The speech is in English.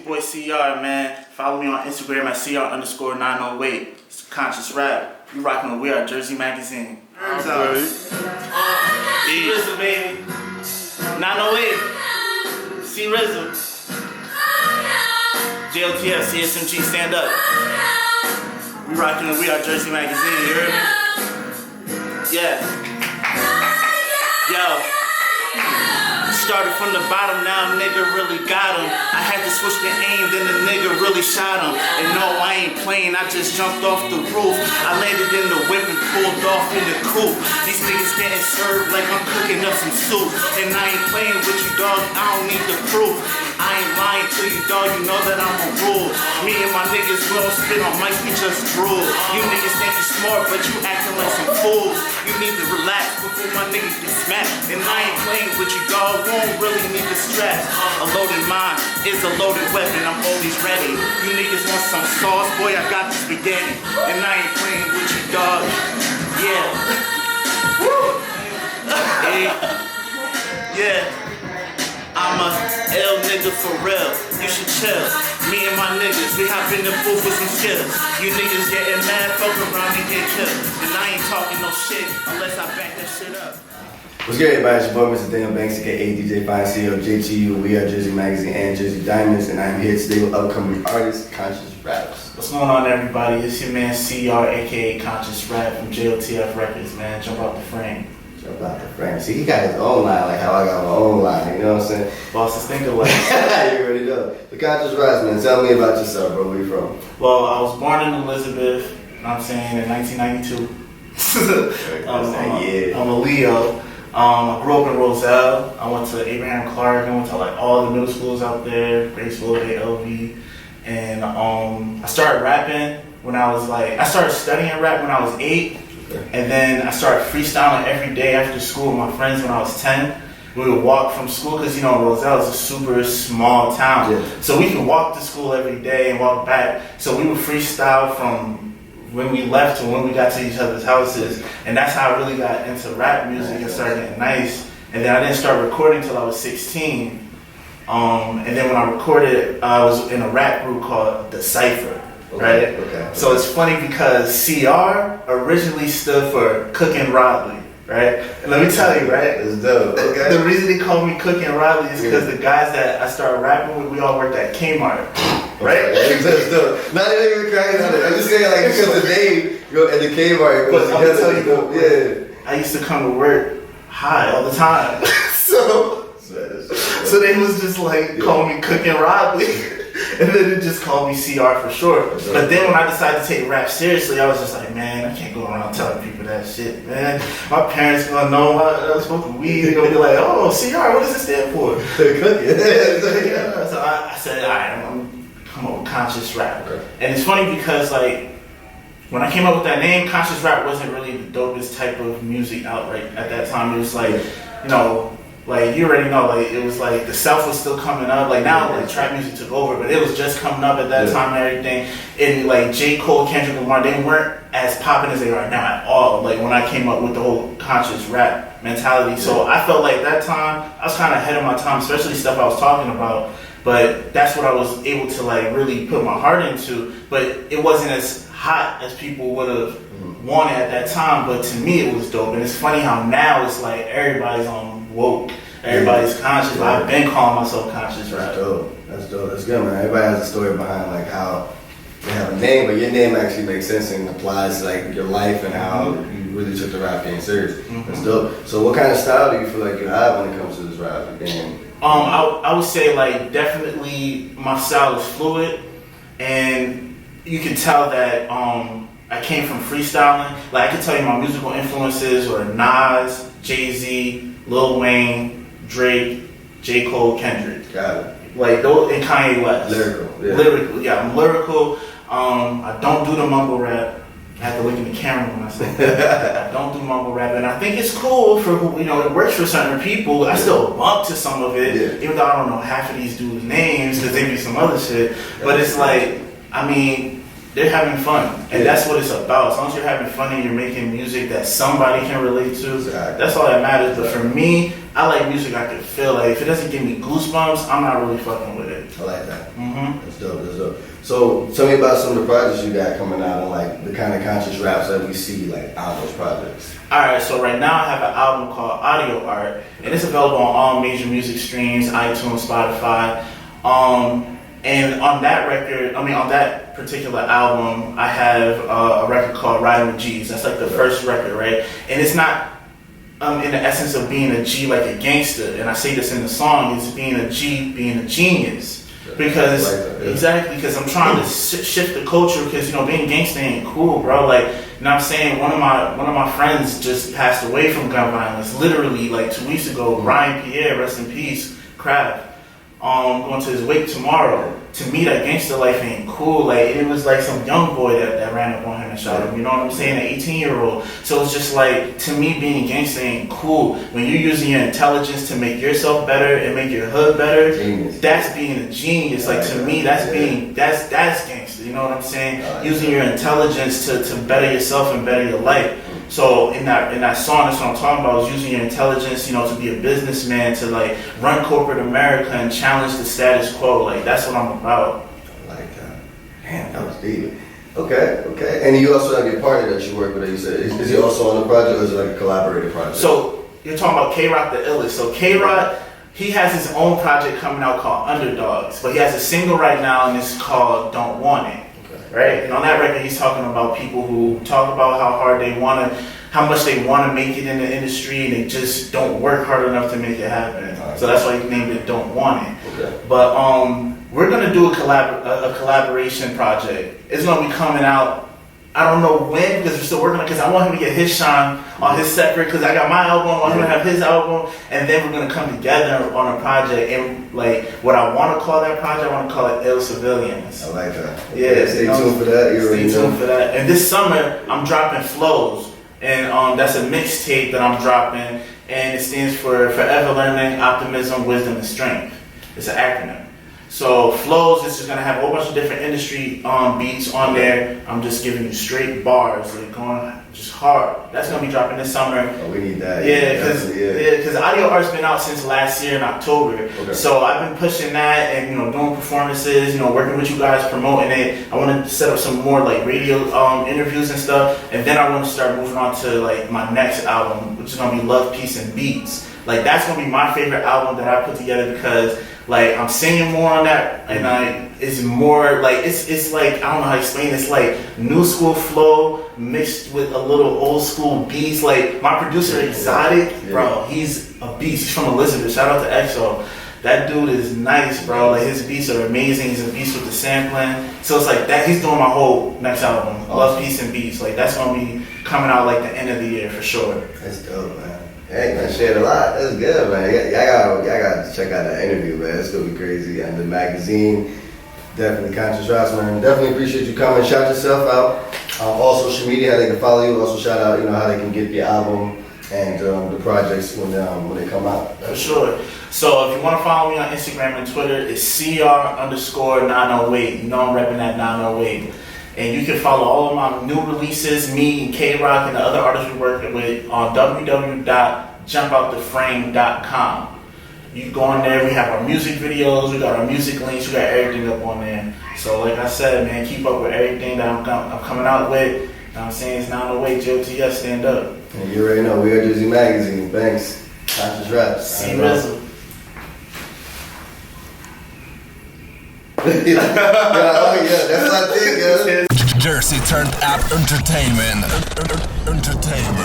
boy CR, man. Follow me on Instagram at CR_908. It's Conscious Rap. You rocking with We Are Jersey Magazine. C-Rizzle, baby. 908. C-Rizzle. JLTF, CSMG, stand up. We rocking with We Are Jersey Magazine, you heard me? Yeah. Yo. Started from the bottom, now a nigga really got him. I had to switch the aim, then the nigga really shot him. And no, I ain't playing, I just jumped off the roof. I landed in the whip and pulled off in the coupe. These niggas getting served like I'm cooking up some soup. And I ain't playing with you, dog, I don't need the proof. I ain't lying to you, dog, you know that I'm a rule. Me and my niggas, we don't spit on mics, we just drool. You niggas think you smart, but you acting like some fools. You need to relax before my niggas get smacked. And I ain't playing with you, dog, we don't really need the stress. A loaded mind is a loaded weapon, I'm always ready. You niggas want some sauce, boy, I got the spaghetti. And I ain't playing with you, dog. Yeah. Woo. Yeah. I'm a L nigga for real, you should chill. Me and my niggas, we hop in the booth with some skills. You niggas getting mad, fuck around and get killed. And I ain't talking no shit unless I back that shit up. What's good, everybody? It's your boy, Mr. Daniel Banks, aka DJ Fine CEO, JTU, We Are Jersey Magazine, and Jersey Diamonds, and I'm here today with upcoming artists, Conscious Raps. What's going on, everybody? It's your man CR, aka Conscious Rap from JLTF Records, man. Jump out the frame. Jump out the frame. See, he got his own line, like how I got my own line, you know what I'm saying? Bosses think alike. You already know. The Conscious Raps, man, tell me about yourself, bro. Where you from? Well, I was born in Elizabeth, you know what I'm saying, in 1992. I'm a Leo. I grew up in Roselle. I went to Abraham Clark. I went to like all the middle schools out there, Graceville, ALV. And I started rapping when I was like, I started studying rap when I was 8. And then I started freestyling every day after school with my friends when I was 10. We would walk from school because, you know, Roselle is a super small town. Yeah. So we could walk to school every day and walk back. So we would freestyle from when we left to when we got to each other's houses. And that's how I really got into rap music and started getting nice. And then I didn't start recording until I was 16. And then when I recorded, I was in a rap group called The Cypher. Right? Okay. So it's funny because CR originally stood for Cookin' Rodley, right? And let me tell you, right? It's dope. Okay. The reason they call me Cookin' Rodley is because the guys that I started rapping with, we all worked at Kmart, right? That's dope. Not even crazy. I'm just saying, like, because the name, go at the Kmart. But I'm gonna tell you, I used to come to work high all the time. so they was just like calling me Cookin' Rodley. And then it just called me CR for short. But then when I decided to take rap seriously, I was just like, man, I can't go around telling people that shit, man. My parents gonna know I was smoking weed. They're gonna be like, oh, CR, what does it stand for? So I said, all right, I'm gonna come up with Conscious Rap. Okay. And it's funny because, like, when I came up with that name, Conscious Rap wasn't really the dopest type of music out right at that time. It was like, you know, like, you already know, like, it was like the South was still coming up. Like, now, like, trap music took over, but it was just coming up at that time and everything. And, like, J. Cole, Kendrick Lamar, they weren't as popping as they are now at all. Like, when I came up with the whole conscious rap mentality. So I felt like that time, I was kind of ahead of my time, especially stuff I was talking about. But that's what I was able to, like, really put my heart into. But it wasn't as hot as people would have wanted at that time. But to me, it was dope. And it's funny how now it's like everybody's on woke. Everybody's conscious. I've been calling myself Conscious Rap. That's dope. That's good, man. Everybody has a story behind, like, how they have a name, but your name actually makes sense and applies to, like, your life and how you really took the rap game serious. That's dope. So what kind of style do you feel like you have when it comes to this rap game? I would say, like, definitely my style is fluid, and you can tell that I came from freestyling. Like, I can tell you my musical influences were Nas, Jay-Z, Lil Wayne, Drake, J. Cole, Kendrick. Got it. Like, those, and Kanye West. Lyrical, yeah, I'm lyrical. I don't do the mumble rap. I have to look in the camera when I say that. I don't do mumble rap, and I think it's cool for, you know, it works for certain people. I still bump to some of it, even though I don't know half of these dudes' names because they do some other shit. But it's like, I mean, they're having fun, and that's what it's about. As long as you're having fun and you're making music that somebody can relate to, that's all that matters. But for me, I like music I can feel. Like if it doesn't give me goosebumps, I'm not really fucking with it. I like that. That's dope. That's dope. So tell me about some of the projects you got coming out and like the kind of conscious raps that we see like on those projects. Alright, so right now I have an album called Audio Art, and it's available on all major music streams, iTunes, Spotify. And on that record, on that particular album, I have a record called Riding with G's. That's like the first record, right? And it's not in the essence of being a G like a gangster, and I say this in the song, it's being a G, being a genius. Because exactly, because I'm trying to shift the culture. Because being gangster ain't cool, bro. Like, you know what I'm saying? One of my friends just passed away from gun violence. Literally, like 2 weeks ago. Ryan Pierre, rest in peace. Craft. Going to his wake tomorrow. To me, that gangster life ain't cool. Like, it was like some young boy that ran up on him and shot him. You know what I'm saying? An 18-year-old. So it's just like, to me, being gangster ain't cool. When you're using your intelligence to make yourself better and make your hood better, that's being a genius. Like, to me, that's being that's gangster. You know what I'm saying? Using your intelligence to better yourself and better your life. So in that song, that's what I'm talking about, is using your intelligence, to be a businessman, to like run corporate America and challenge the status quo. Like, that's what I'm about. I like that. Damn, that was deep. Okay. And you also have your partner that you work with, you said. Is he also on the project, or is it like a collaborative project? So you're talking about K-Rock the Illest. So K-Rock, he has his own project coming out called Underdogs, but he has a single right now, and it's called Don't Want It. Right? And on that record, he's talking about people who talk about how much they want to make it in the industry, and they just don't work hard enough to make it happen. So that's why he named it Don't Want It. Okay. But we're gonna do a collaboration project. It's gonna be coming out. I don't know when, because we're still working on it, because I want him to get his shine on his separate, because I got my album, I want him to have his album, and then we're going to come together on a project. And like, what I want to call that project, I want to call it Ill Civilians. I like that. Yeah, stay tuned for that. Stay tuned for that. And this summer, I'm dropping Flows, and that's a mixtape that I'm dropping, and it stands for Forever Learning, Optimism, Wisdom, and Strength. It's an acronym. So Flows, this is gonna have a whole bunch of different industry beats on there. I'm just giving you straight bars, like going just hard. That's gonna be dropping this summer. Oh, we need that. Yeah, because Audio Art's been out since last year in October. Okay. So I've been pushing that and doing performances, working with you guys, promoting it. I want to set up some more like radio interviews and stuff, and then I want to start moving on to like my next album, which is gonna be Love, Peace, and Beats. Like, that's gonna be my favorite album that I put together, because like I'm singing more on that, and it's more like it's like, I don't know how to explain it. It's like new school flow mixed with a little old school beats. Like, my producer Exotic, bro, he's a beast. He's from Elizabeth. Shout out to EXO. That dude is nice, bro. Like, his beats are amazing. He's a beast with the sampling. So it's like that. He's doing my whole next album, Love, Peace, and Beats. Like, that's gonna be coming out like the end of the year for sure. That's dope, man. Hey, man, shared a lot. That's good, man. Y'all got to check out that interview, man. It's going to be crazy. And the magazine, definitely Conscious Raps, man. Definitely appreciate you coming. Shout yourself out. All social media, how they can follow you. Also shout out, how they can get the album and the projects when they come out. For sure. So if you want to follow me on Instagram and Twitter, it's CR_908. I'm repping that 908. And you can follow all of my new releases, me and K-Rock and the other artists we're working with, on www.jumpouttheframe.com. You can go on there, we have our music videos, we got our music links, we got everything up on there. So like I said, man, keep up with everything that I'm coming out with. You know what I'm saying? It's 908 JOTS, stand up. And you already know, we are Jersey Magazine. Thanks. Conscious Raps. See Rizzle. That's my thing, yo. Jersey Turned Up Entertainment. Entertainment.